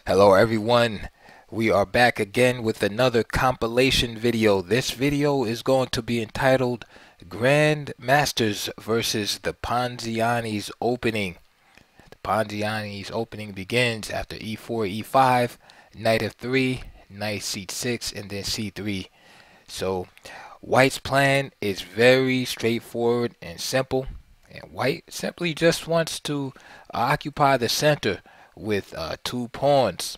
Hello everyone, we are back again with another compilation video. This video is going to be entitled Grandmasters versus the Ponziani's opening. The Ponziani's opening begins after e4, e5, knight f3, knight c6, and then c3. So White's plan is very straightforward and simple, and White simply just wants to occupy the center with two pawns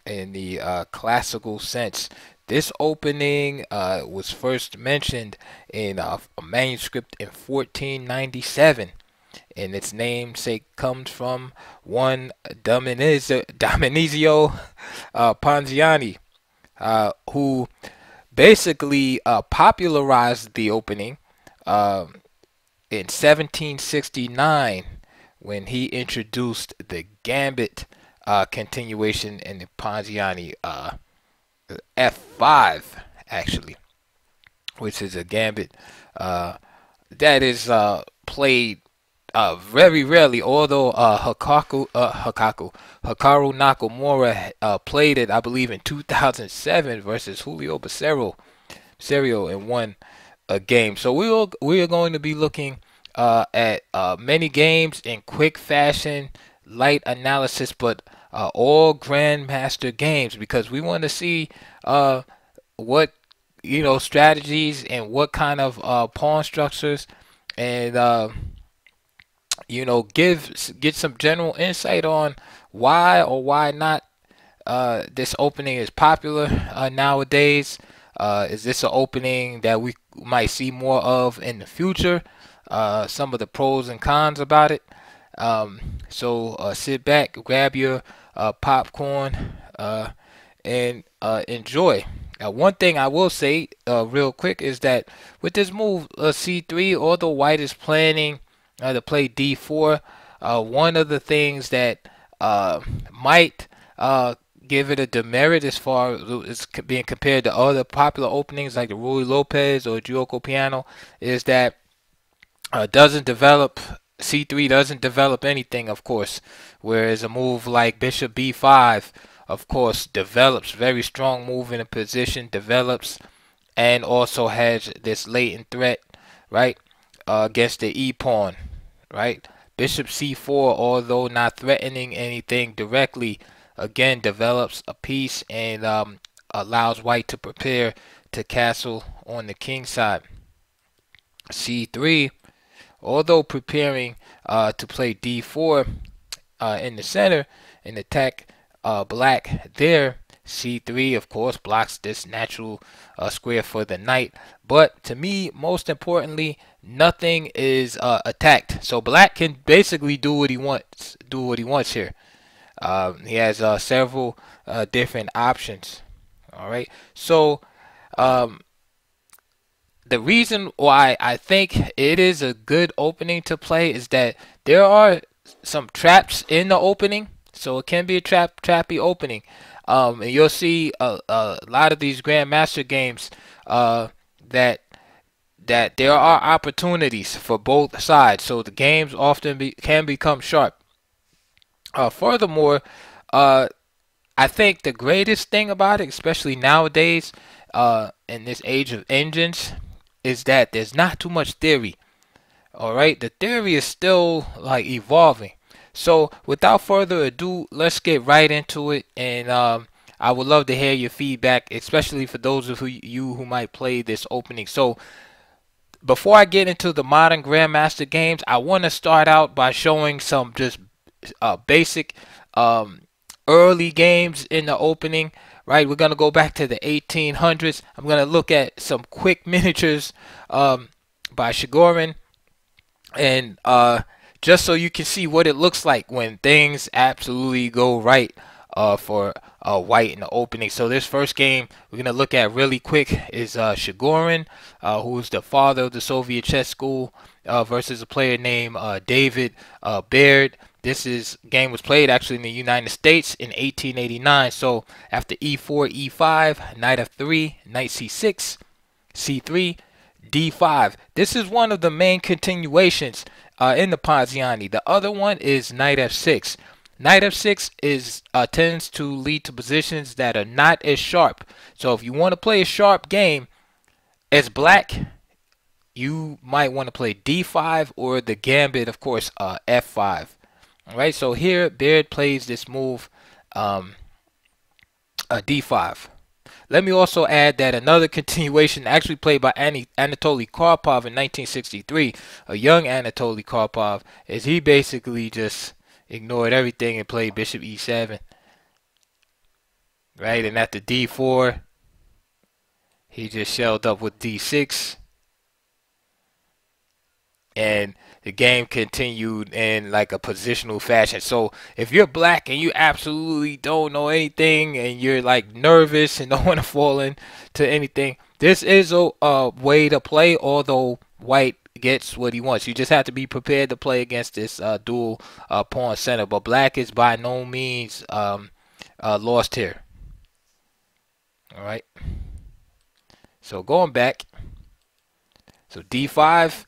in the classical sense. This opening was first mentioned in a manuscript in 1497, and its namesake comes from one Dominizio Ponziani, who basically popularized the opening in 1769 when he introduced the gambit continuation in the Ponziani F5 actually, which is a gambit that is played very rarely, although Hikaru Nakamura played it, I believe, in 2007 versus Julio Becerril and won a game. So we are going to be looking at many games in quick fashion, light analysis, but all Grandmaster games, because we want to see what strategies and what kind of pawn structures, and get some general insight on why or why not this opening is popular nowadays. Is this an opening that we might see more of in the future? Some of the pros and cons about it. So sit back, grab your popcorn, and enjoy. One thing I will say real quick is that with this move c3, although White is planning to play d4, one of the things that might give it a demerit as far as being compared to other popular openings like the Ruy Lopez or Gioco Piano is that doesn't develop c3 doesn't develop anything, of course, whereas a move like bishop b5, of course, develops very strong move in a position, develops, and also has this latent threat, right, against the e pawn, right. Bishop c4, although not threatening anything directly, again develops a piece and allows White to prepare to castle on the king side. c3, although preparing to play d4 in the center and attack black there. c3, of course, blocks this natural square for the knight. But to me, most importantly, nothing is attacked. So black can basically do what he wants. Here. He has several different options. All right. So the reason why I think it is a good opening to play is that there are some traps in the opening, so it can be a trappy opening. And you'll see a lot of these Grandmaster games that there are opportunities for both sides, so the games often can become sharp. Furthermore, I think the greatest thing about it, especially nowadays in this age of engines, is that there's not too much theory. All right, the theory is still like evolving. So without further ado, let's get right into it, and I would love to hear your feedback, especially for those of you who might play this opening. So before I get into the modern Grandmaster games, I want to start out by showing some just basic early games in the opening. Right, we're gonna go back to the 1800s. I'm gonna look at some quick miniatures by Shigorin, and just so you can see what it looks like when things absolutely go right for White in the opening. So this first game we're gonna look at really quick is Shigorin, who's the father of the Soviet chess school, versus a player named David Baird. This game was played actually in the United States in 1889. So after e4, e5, knight f3, knight c6, c3, d5. This is one of the main continuations in the Ponziani. The other one is knight f6. Knight f6 is tends to lead to positions that are not as sharp. So if you want to play a sharp game as black, you might want to play d5 or the gambit, of course, f5. All right, so here Baird plays this move, d5. Let me also add that another continuation actually played by Anatoly Karpov in 1963, a young Anatoly Karpov, is he basically just ignored everything and played bishop e7, right? And after d4, he just shelled up with d6, and the game continued in like a positional fashion. So if you're black and you absolutely don't know anything and you're like nervous and don't want to fall into anything, this is a way to play, although white gets what he wants. You just have to be prepared to play against this dual pawn center. But black is by no means lost here. All right. So going back, so d5.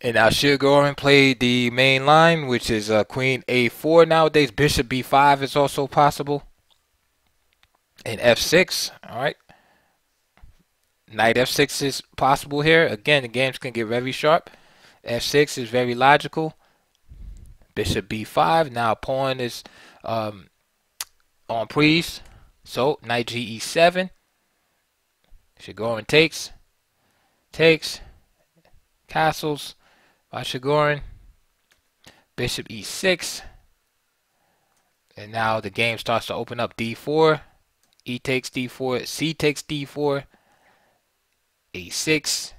And now Shigorin played the main line, which is queen a4 nowadays. Bishop b5 is also possible. And f6, all right. Knight f6 is possible here. Again, the games can get very sharp. f6 is very logical. Bishop b5. Now pawn is on prise. So knight ge7. Shigorin takes. Castles by Shigorin. Bishop e6. And now the game starts to open up. d4. E takes d4. C takes d4. a6.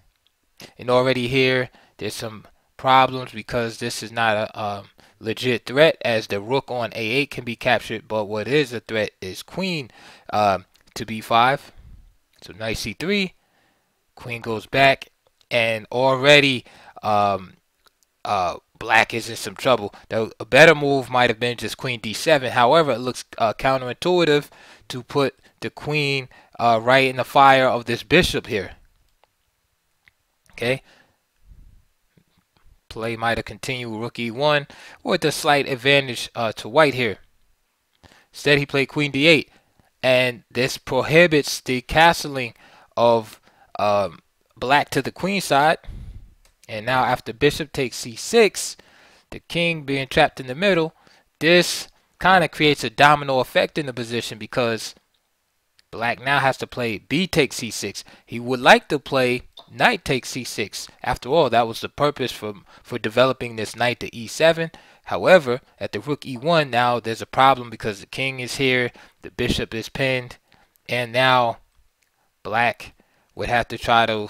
And already here, there's some problems because this is not a legit threat, as the rook on a8 can be captured. But what is a threat is queen to b5. So knight c3. Queen goes back. And already black is in some trouble. A better move might have been just queen d7. However, it looks counterintuitive to put the queen right in the fire of this bishop here. Okay. Play might have continued rook e1 with a slight advantage to white here. Instead, he played queen d8. And this prohibits the castling of black to the queen side. And now after bishop takes c6, the king being trapped in the middle, this kind of creates a domino effect in the position because black now has to play b takes c6. He would like to play knight takes c6. After all, that was the purpose for developing this knight to e7. However, at the rook e1, now there's a problem because the king is here, the bishop is pinned, and now black would have to try to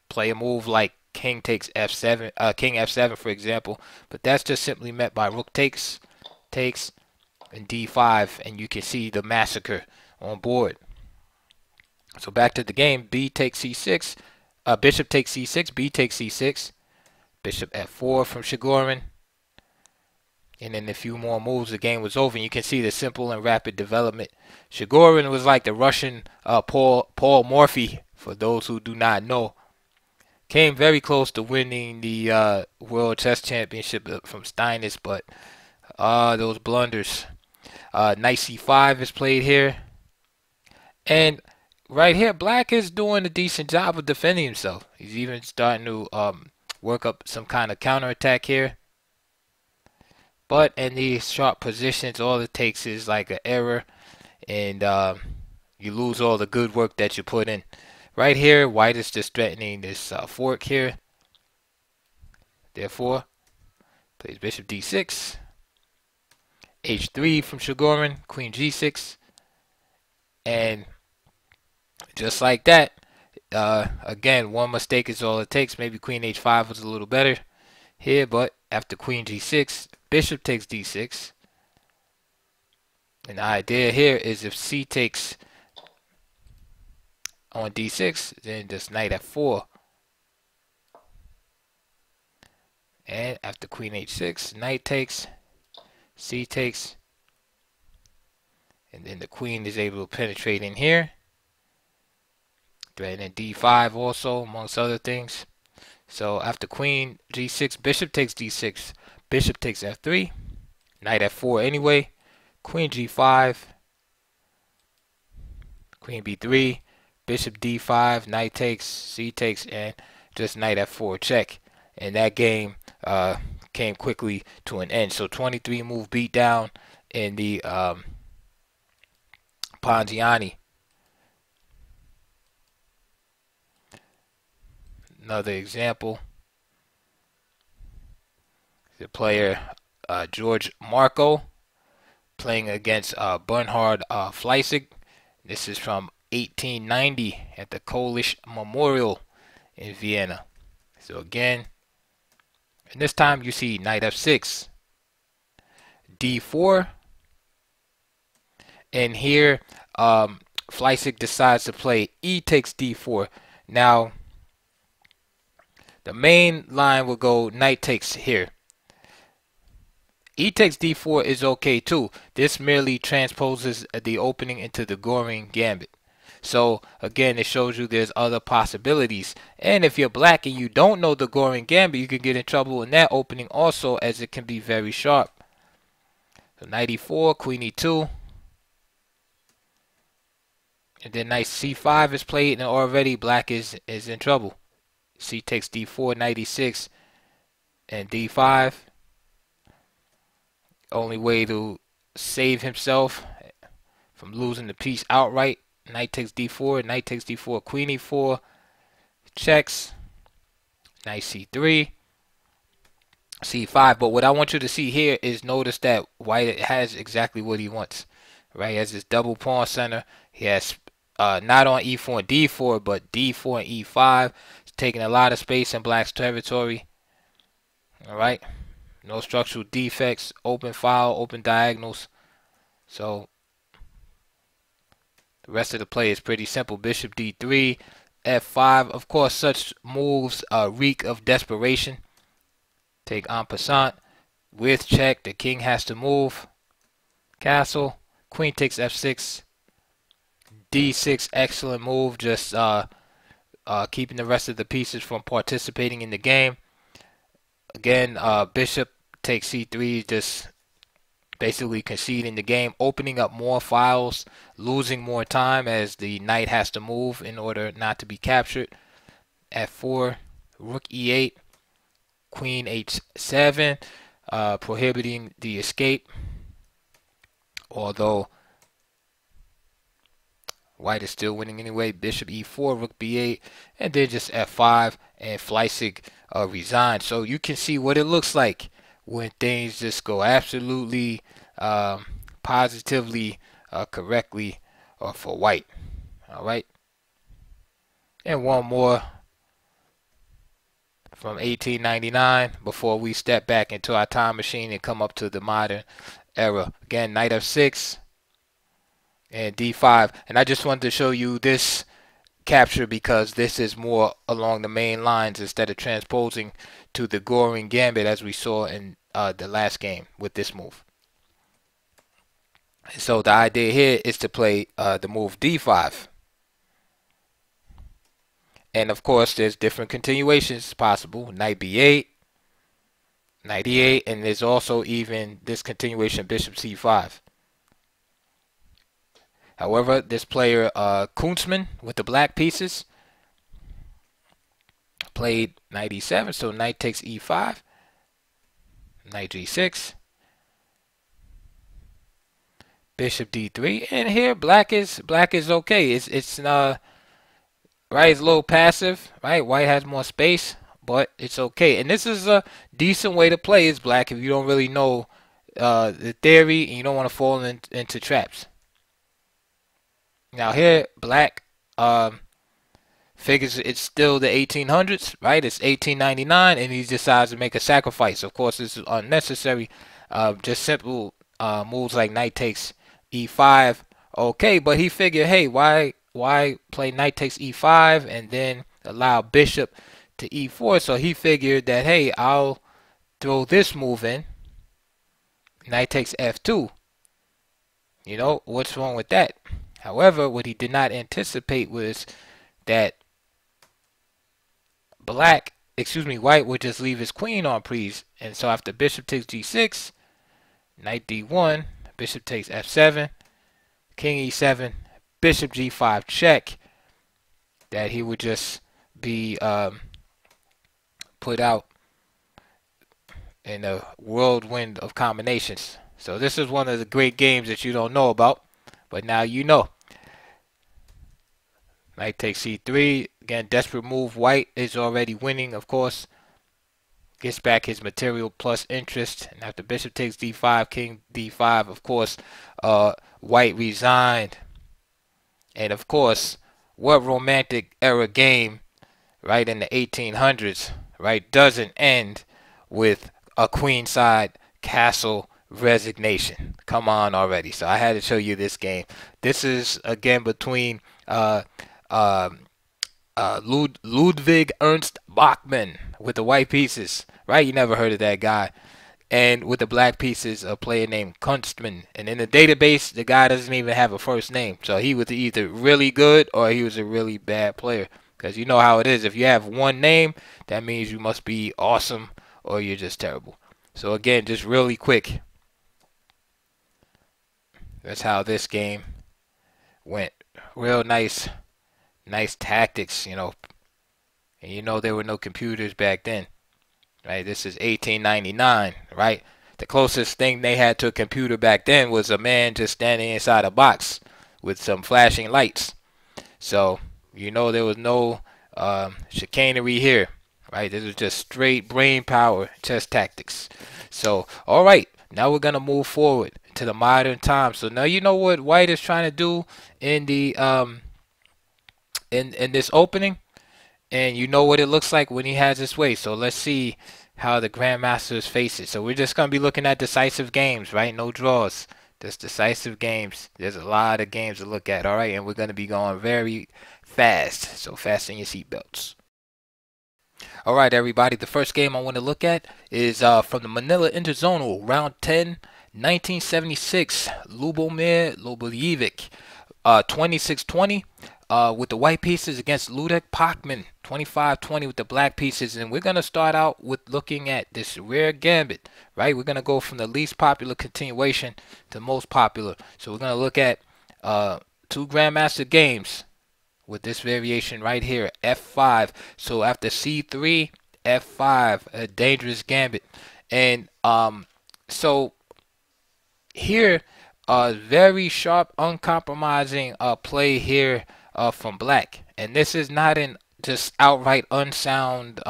play a move like king takes f7, king f7 for example, but that's just simply met by rook takes, and d5, and you can see the massacre on board. So back to the game, b takes c6, bishop takes c6, b takes c6, bishop f4 from Shigorin, and in a few more moves the game was over. And you can see the simple and rapid development. Shigorin was like the Russian Paul Morphy, for those who do not know. Came very close to winning the World Chess Championship from Steinitz, but those blunders. Knight c5 is played here. And right here, black is doing a decent job of defending himself. He's even starting to work up some kind of counterattack here. But in these sharp positions, all it takes is like an error, and you lose all the good work that you put in. Right here, white is just threatening this fork here. Therefore, plays bishop d6, h3 from Shigorin, queen g6, and just like that, again, one mistake is all it takes. Maybe queen h5 was a little better here, but after queen g6, bishop takes d6. And the idea here is if c takes on d6, then just knight f4. And after queen h6, knight takes, c takes, and then the queen is able to penetrate in here. Threatening d5 also, amongst other things. So after queen g6, bishop takes d6, bishop takes f3, Knight f4 anyway. Queen g5. Queen b3. Bishop d5. Knight takes, c takes, and just knight f4 check. And that game came quickly to an end. So 23 move beatdown in the Ponziani. Another example. The player George Marco playing against Bernhard Fleissig. This is from 1890 at the Polish Memorial in Vienna. So again, and this time you see knight f6, d4, and here Fleissig decides to play e takes d4. Now the main line will go knight takes here. E takes d4 is okay too. This merely transposes the opening into the Goring gambit. So again, it shows you there's other possibilities. And if you're black and you don't know the Goring gambit, you can get in trouble in that opening also, as it can be very sharp. So knight e4, queen e2. And then knight c5 is played, and already black is in trouble. C takes d4, knight e6, and d5. Only way to save himself from losing the piece outright. Knight takes d4, knight takes d4, queen e4, checks, knight c3, c5. But what I want you to see here is notice that white has exactly what he wants. Right? He has this double pawn center. He has not on e4 and d4, but d4 and e5. It's taking a lot of space in black's territory. Alright? No structural defects, open file, open diagonals. So the rest of the play is pretty simple. Bishop d3, f5. Of course, such moves reek of desperation. Take en passant. With check, the king has to move. Castle. Queen takes f6. d6, excellent move. Just keeping the rest of the pieces from participating in the game. Again, bishop takes c3, just basically conceding the game, opening up more files, losing more time as the knight has to move in order not to be captured. f4, rook e8, queen h7, prohibiting the escape. Although white is still winning anyway. Bishop e4, rook b8, and then just f5, and Fleissig resigned. So you can see what it looks like when things just go absolutely positively correctly for white. All right. And one more from 1899 before we step back into our time machine and come up to the modern era. Again, knight f6 and d5. And I just wanted to show you this capture because this is more along the main lines instead of transposing to the Goring gambit as we saw in the last game with this move. So the idea here is to play the move d5. And of course there's different continuations possible. Knight b8, knight e8, and there's also even this continuation bishop c5. However, this player Kunzman with the black pieces played knight e7, so knight takes e5, knight g6, bishop d3, and here black is okay. It's right, it's a little passive, right? White has more space, but it's okay. And this is a decent way to play as black if you don't really know the theory and you don't want to fall into traps. Now here, black figures it's still the 1800s, right? It's 1899, and he decides to make a sacrifice. Of course, this is unnecessary. Just simple moves like knight takes e5, okay. But he figured, hey, why play knight takes e5 and then allow bishop to e4? So he figured that, hey, I'll throw this move in, knight takes f2. You know, what's wrong with that? However, what he did not anticipate was that white would just leave his queen on prise. And so after bishop takes g6, Knight d1, bishop takes f7, king e7, bishop g5 check. That he would just be put out in a whirlwind of combinations. So this is one of the great games that you don't know about, but now you know. Knight takes c3. Again, desperate move. White is already winning, of course. Gets back his material plus interest. And after bishop takes d5, king d5, of course, White resigned. And of course, what romantic era game, right, in the 1800s, right, doesn't end with a queenside castle resignation? Come on already. So I had to show you this game. This is, again, between uh, Ludwig Ernst Bachmann with the white pieces, right? You never heard of that guy. And with the black pieces, a player named Kunstmann. And in the database, the guy doesn't even have a first name. So he was either really good or he was a really bad player. Because you know how it is. If you have one name, that means you must be awesome or you're just terrible. So again, just really quick. That's how this game went. Real nice tactics, you know. And you know there were no computers back then. Right? This is 1899, right? The closest thing they had to a computer back then was a man just standing inside a box with some flashing lights. So, you know there was no chicanery here, right? This was just straight brain power, chess tactics. So, all right, now we're going to move forward to the modern time. So now you know what White is trying to do in the in this opening, and you know what it looks like when he has his way. So let's see how the Grandmasters face it. So we're just going to be looking at decisive games, right? No draws. Just decisive games. There's a lot of games to look at, all right? And we're going to be going very fast. So fasten your seatbelts. All right, everybody. The first game I want to look at is from the Manila Interzonal, round 10, 1976. Lubomir Lobojevic, 26-20. With the white pieces against Ludwig Bachmann, 25-20 with the black pieces. And we're going to start out with looking at this rare gambit, right? We're going to go from the least popular continuation to most popular. So we're going to look at two Grandmaster games with this variation right here, F5. So after C3, F5, a dangerous gambit. And so here, very sharp, uncompromising play here from black, and this is not an just outright unsound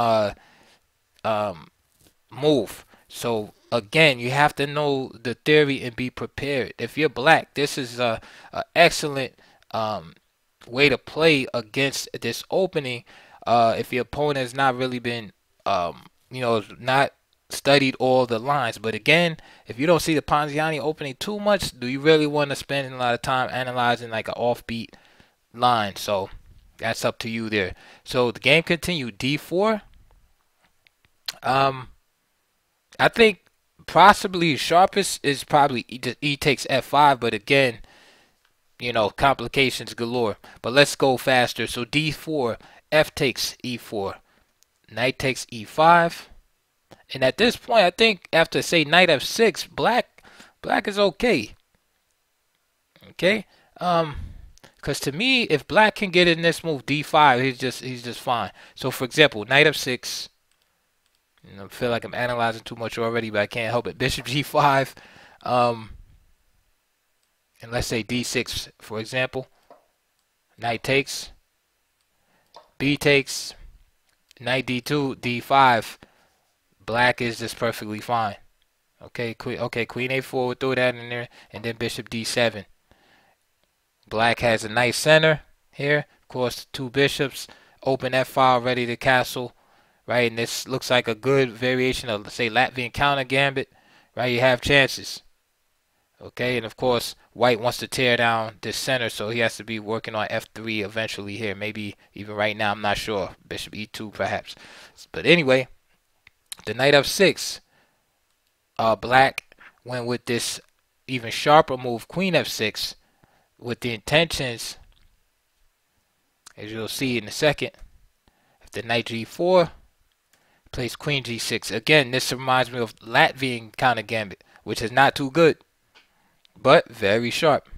move. So again, you have to know the theory and be prepared. If you're black, this is a excellent way to play against this opening. If your opponent has not really been, not studied all the lines. But again, if you don't see the Ponziani opening too much, do you really want to spend a lot of time analyzing like an offbeat line? So that's up to you there. So the game continued. D4. I think possibly sharpest is probably E takes F5, but again, you know, complications galore. But let's go faster. So D4, F takes E4, knight takes E5. And at this point, I think after say knight F6, black is okay. Okay? Because to me, if black can get in this move D5, he's just fine. So for example, knight F6. I feel like I'm analyzing too much already, but I can't help it. Bishop G5. And let's say D6, for example. Knight takes. B takes. Knight D2, D5. Black is just perfectly fine. Okay, Queen A4, we'll throw that in there. And then Bishop D7. Black has a nice center here. Of course, two bishops. Open F5, ready to castle. Right, and this looks like a good variation of, say, Latvian counter gambit. Right, you have chances. Okay, and of course, white wants to tear down this center, so he has to be working on F3 eventually here. Maybe even right now, I'm not sure. Bishop E2, perhaps. But anyway, the knight F6. Black went with this even sharper move, Queen F6, with the intentions, as you'll see in a second, if the knight G4, Plays queen g6. Again, this reminds me of Latvian counter gambit, which is not too good, but very sharp.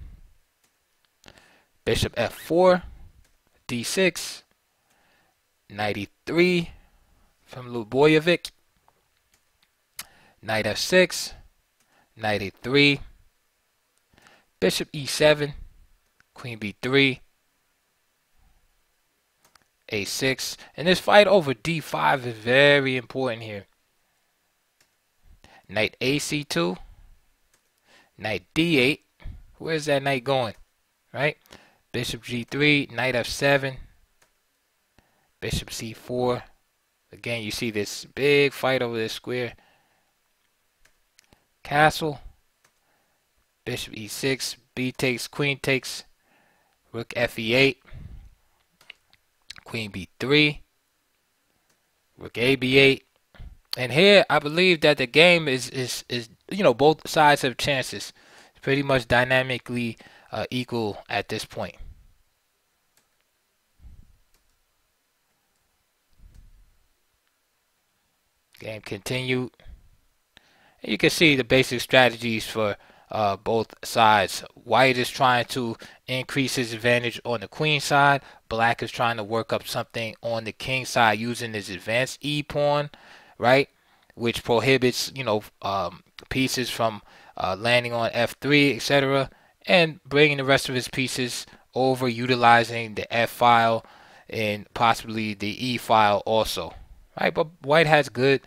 Bishop f4, d6, knight e3 from Lubojevic, knight f6, knight e3, bishop e7, queen b3, a6, and this fight over d5 is very important here. Knight ac2, knight d8. Where's that knight going? Right? Bishop g3, knight f7, bishop c4. Again, you see this big fight over this square. Castle, bishop e6, b takes, queen takes, rook fe8, queen b3, rook ab8. And here, I believe that the game is you know, both sides have chances. It's pretty much dynamically equal at this point. Game continued. And you can see the basic strategies for both sides. White is trying to increase his advantage on the queen side. Black is trying to work up something on the king side using his advanced e pawn, right? Which prohibits, you know, pieces from landing on f3, etc., and bringing the rest of his pieces over, utilizing the f file and possibly the e file also. Right, but White has good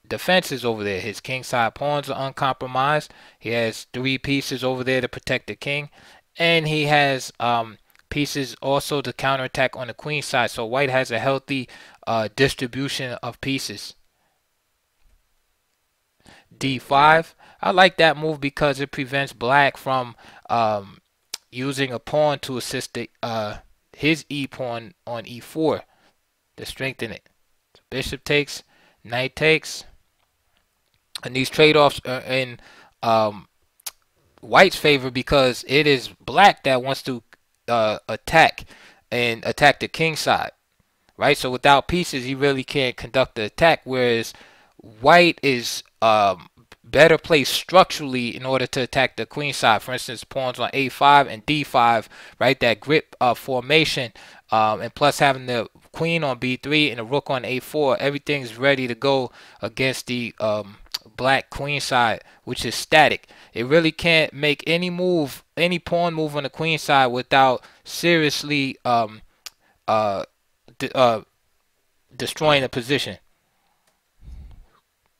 defenses over there. His king side pawns are uncompromised. He has 3 pieces over there to protect the king, and he has pieces also to counterattack on the queen side. So White has a healthy distribution of pieces. d5. I like that move because it prevents Black from using a pawn to assist the, his e pawn on e4 to strengthen it. Bishop takes, knight takes, and these trade-offs are in White's favor because it is Black that wants to attack the king side, right? So without pieces, he really can't conduct the attack, whereas White is better placed structurally in order to attack the queen side. For instance, pawns on a5 and d5, right? That grip formation, and plus having the queen on b3 and the rook on a4, everything's ready to go against the Black queen side, which is static. It really can't make any move, any pawn move on the queen side without seriously destroying the position.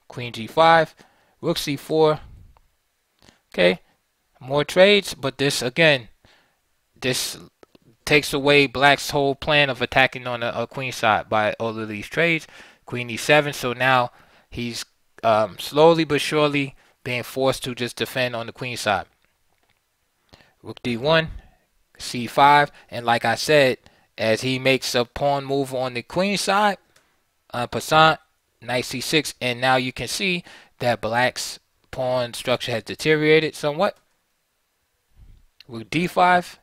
Queen g5, rook c4. Okay, more trades, but this again, this takes away Black's whole plan of attacking on the queen side by all of these trades. Queen e7, so now he's slowly but surely being forced to just defend on the queen side. Rook d1, c5, and like I said, as he makes a pawn move on the queen side, en passant, knight c6, and now you can see that Black's pawn structure has deteriorated somewhat. Rook d5,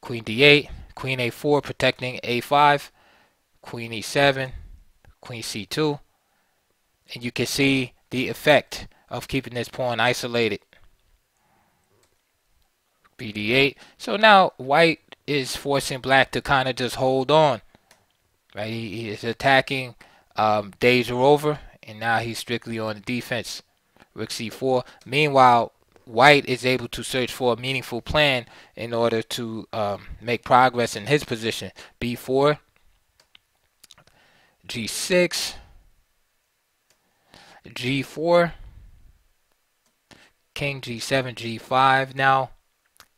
queen d8, queen a4 protecting a5, queen e7, queen c2, and you can see the effect of keeping this pawn isolated. bd8. So now White is forcing Black to kind of just hold on, right? He is attacking. Days are over, and now he's strictly on the defense. Rook c4. Meanwhile, White is able to search for a meaningful plan in order to make progress in his position. b4, g6, g4, king g7, g5. Now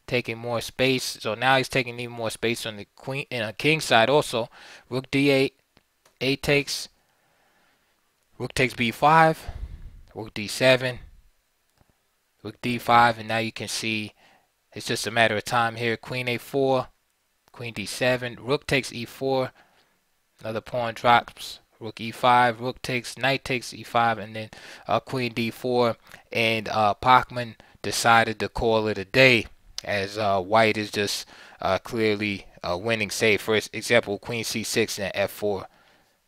taking more space. So now he's taking even more space on the queen and a king side also. Rook d8, a takes. Rook takes b5, rook d7, rook d5, and now you can see it's just a matter of time here. Queen a4, queen d7, rook takes e4, another pawn drops, rook e5, rook takes, knight takes e5, and then queen d4, and Pachman decided to call it a day as White is just clearly winning. Say, for example, queen c6 and f4.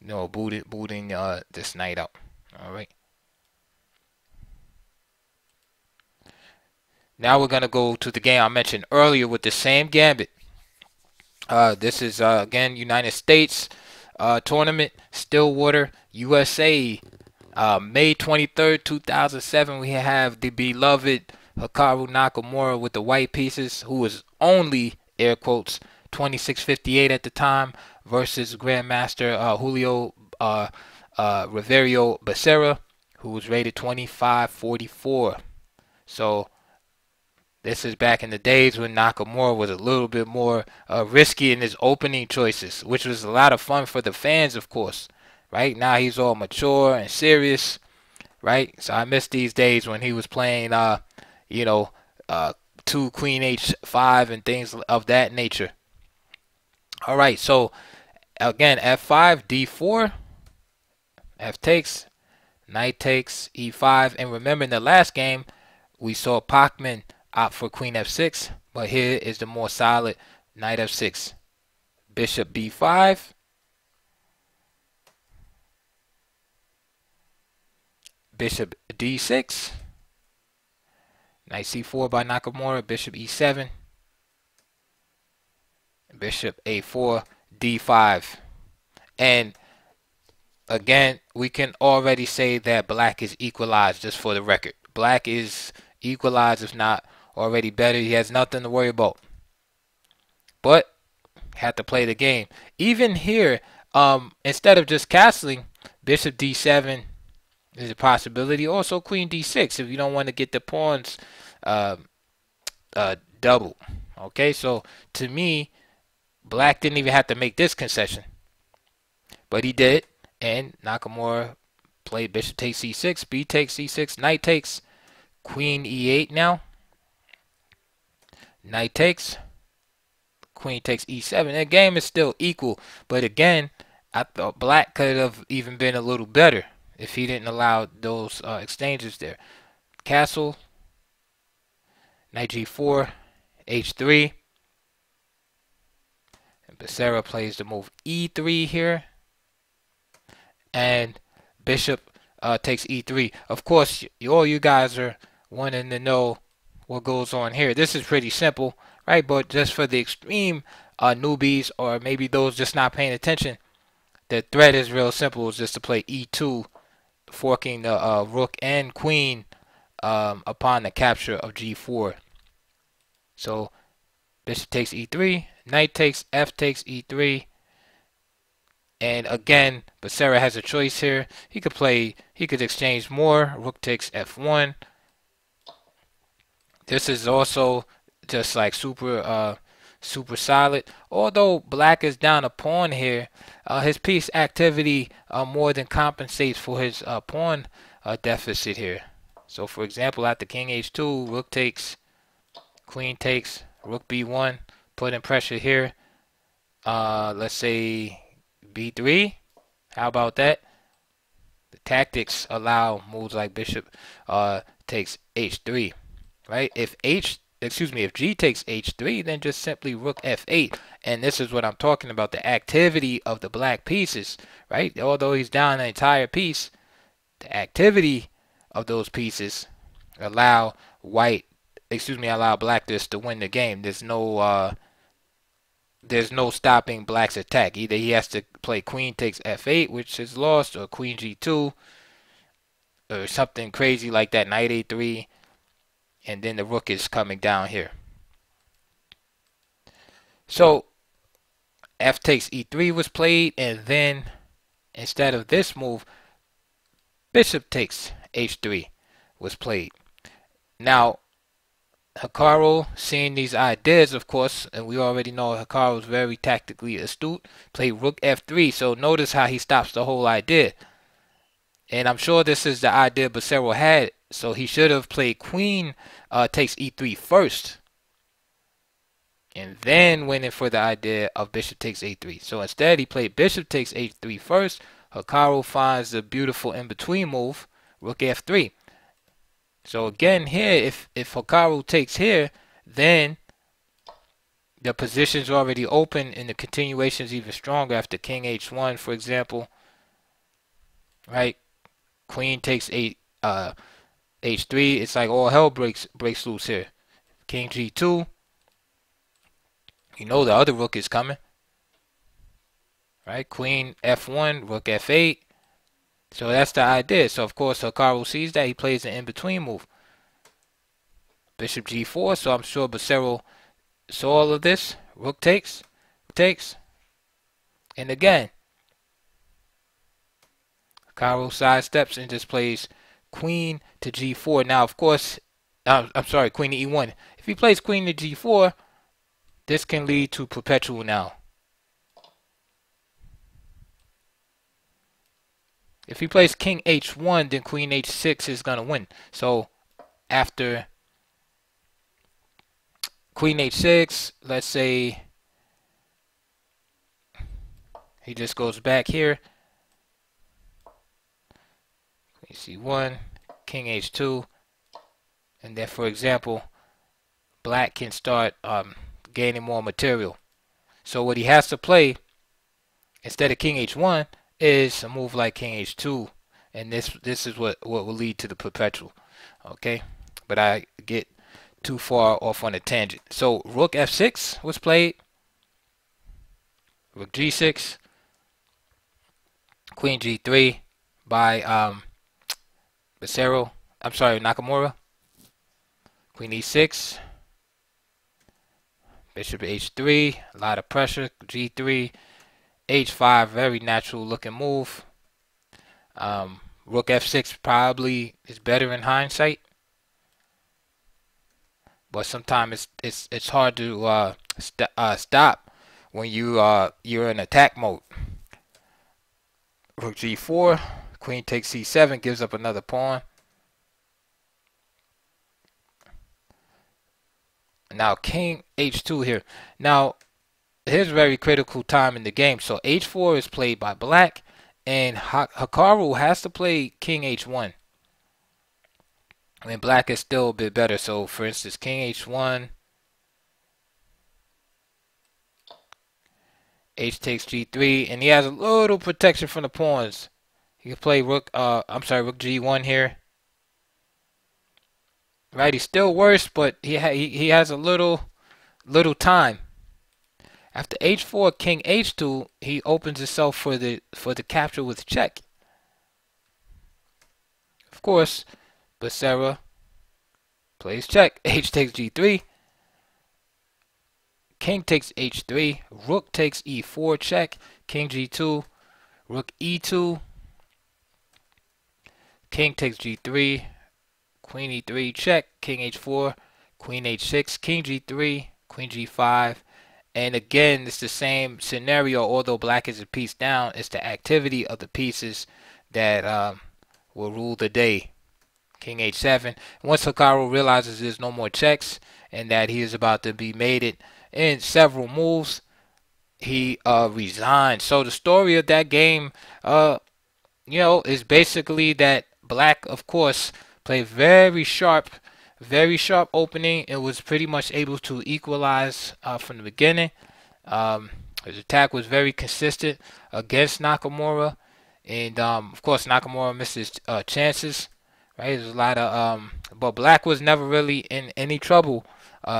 booting this knight out. All right. Now we're gonna go to the game I mentioned earlier with the same gambit. This is again United States tournament, Stillwater, USA. May 23rd, 2007. We have the beloved Hikaru Nakamura with the white pieces, who was only air quotes 2658 at the time, versus Grandmaster Julio Riverio Becerra, who was rated 2544. So this is back in the days when Nakamura was a little bit more risky in his opening choices, which was a lot of fun for the fans, of course. Right now he's all mature and serious, right? So I miss these days when he was playing, you know, 2 Queen H5 and things of that nature. All right, so again, F5, D4, F takes, Knight takes, E5, and remember in the last game we saw Pachman opt for Queen F6, but here is the more solid Knight F6, Bishop B5, Bishop D6, Knight C4 by Nakamura, Bishop E7, Bishop A4, D5. And again, we can already say that black is equalized, just for the record. Black is equalized, if not already better. He has nothing to worry about. But had to play the game. Even here, instead of just castling, Bishop D7 is a possibility. Also, Queen D6 if you don't want to get the pawns double. Okay, so to me, black didn't even have to make this concession, but he did. And Nakamura played Bishop takes C6, B takes C6, Knight takes, Queen E8 now. Knight takes, Queen takes E7. The game is still equal, but again, I thought black could have even been a little better if he didn't allow those exchanges there. Castle, Knight G4, H3. And Becerra plays the move E3 here. And Bishop takes E3. Of course, all you guys are wanting to know what goes on here. This is pretty simple, right? But just for the extreme newbies, or maybe those just not paying attention, the threat is real simple. It's just to play E2, forking the rook and queen upon the capture of G4. So Bishop takes E3, Knight takes, F takes E3. And again, Becerra has a choice here. He could exchange more. Rook takes F1. This is also just like super solid. Although black is down a pawn here, his piece activity more than compensates for his pawn deficit here. So for example, after King H2, Rook takes, Queen takes, Rook B1, putting pressure here. Let's say B3. How about that? The tactics allow moves like Bishop takes H3, right? If G takes H3, then just simply Rook F8. And this is what I'm talking about, the activity of the black pieces, right? Although he's down an entire piece, the activity of those pieces allow black just to win the game. There's no stopping black's attack. Either he has to play Queen takes F8, which is lost, or Queen G2, or something crazy like that, Knight A3, and then the rook is coming down here. So F takes E3 was played, and then instead of this move, Bishop takes H3 was played. Now, Hikaru, seeing these ideas, of course, and we already know Hikaru is very tactically astute, played Rook F3. So notice how he stops the whole idea. And I'm sure this is the idea Becerra had. So he should have played Queen takes E3 first, and then went in for the idea of Bishop takes A3. So instead, he played Bishop takes A3 first. Hikaru finds the beautiful in-between move, Rook F3. So again here, if Hikaru takes here, then the position's already open and the continuation is even stronger after King H1, for example. right? Queen takes h3. It's like all hell breaks loose here. King g2. You know the other rook is coming, right? Queen f1, rook f8. So that's the idea. So of course Hikaru sees that. He plays an in-between move. Bishop g4. So I'm sure Becerra saw all of this. Rook takes, and again, Hikaru sidesteps and just plays queen to g4. Now, of course, I'm sorry, queen to e1. If he plays queen to g4, this can lead to perpetual now. If he plays king h1, then queen h6 is going to win. So after queen h6, let's say he just goes back here. Queen c1, king h2, and then, for example, black can start gaining more material. So what he has to play instead of king h1 is a move like king h2, and this is what will lead to the perpetual. Okay, but I get too far off on a tangent. So rook f6 was played, rook g6, queen g3 by Becerra. I'm sorry, Nakamura. Queen e6, bishop h3, a lot of pressure. G3, h5, very natural looking move. Rook f6 probably is better in hindsight, but sometimes it's hard to stop when you're in attack mode. Rook g4, queen takes c7, gives up another pawn. Now king h2 here. Now here's a very critical time in the game. So h4 is played by black, and Hikaru has to play king h1. And black is still a bit better. So for instance, king h1, h takes g3, and he has a little protection from the pawns. He can play rook rook g1 here. Right, he's still worse, but he has a little time. After h4, king h2, he opens himself for the capture with check. Of course, Becerra plays check. H takes g3. King takes h3. Rook takes e4 check. King g2. Rook e2. King takes g3. Queen e3 check. King h4. Queen h6. King g3. Queen g5. And again, it's the same scenario. Although black is a piece down, it's the activity of the pieces that will rule the day. King h7. Once Hikaru realizes there's no more checks and that he is about to be mated in several moves, he resigns. So the story of that game, is basically that black, of course, played very sharp opening. It was pretty much able to equalize from the beginning. His attack was very consistent against Nakamura, and of course Nakamura missed his chances. Right, there's a lot of but black was never really in any trouble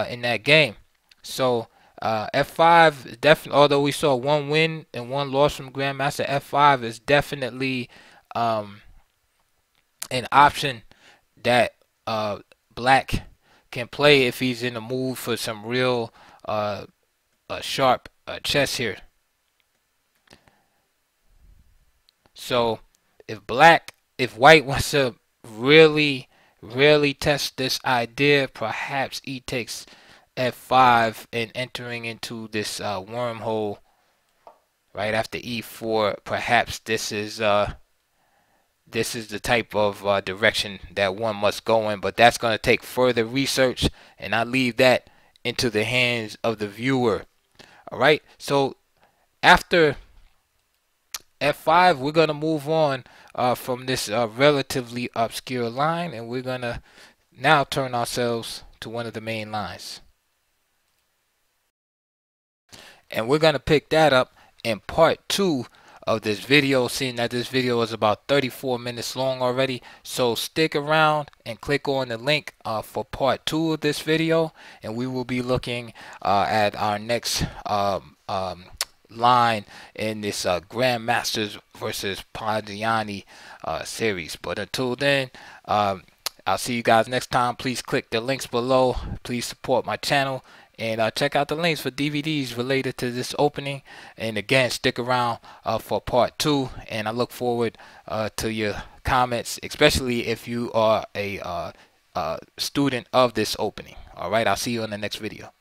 in that game. So f5 definitely, although we saw one win and one loss from Grandmaster, f5 is definitely an option that black can play if he's in the mood for some real sharp chess here. So if white wants to really test this idea, perhaps he takes f5 and entering into this wormhole right after e4. Perhaps this is the type of direction that one must go in, but that's going to take further research, and I leave that into the hands of the viewer. All right, so after f5, we're going to move on from this relatively obscure line, and we're going to now turn ourselves to one of the main lines. And we're going to pick that up in part 2 of this video, seeing that this video is about 34 minutes long already. So stick around and click on the link for part 2 of this video, and we will be looking at our next line in this Grandmasters versus Ponziani series. But until then, I'll see you guys next time. Please click the links below. Please support my channel. And check out the links for DVDs related to this opening. And again, stick around for part 2. And I look forward to your comments, especially if you are a student of this opening. Alright, I'll see you in the next video.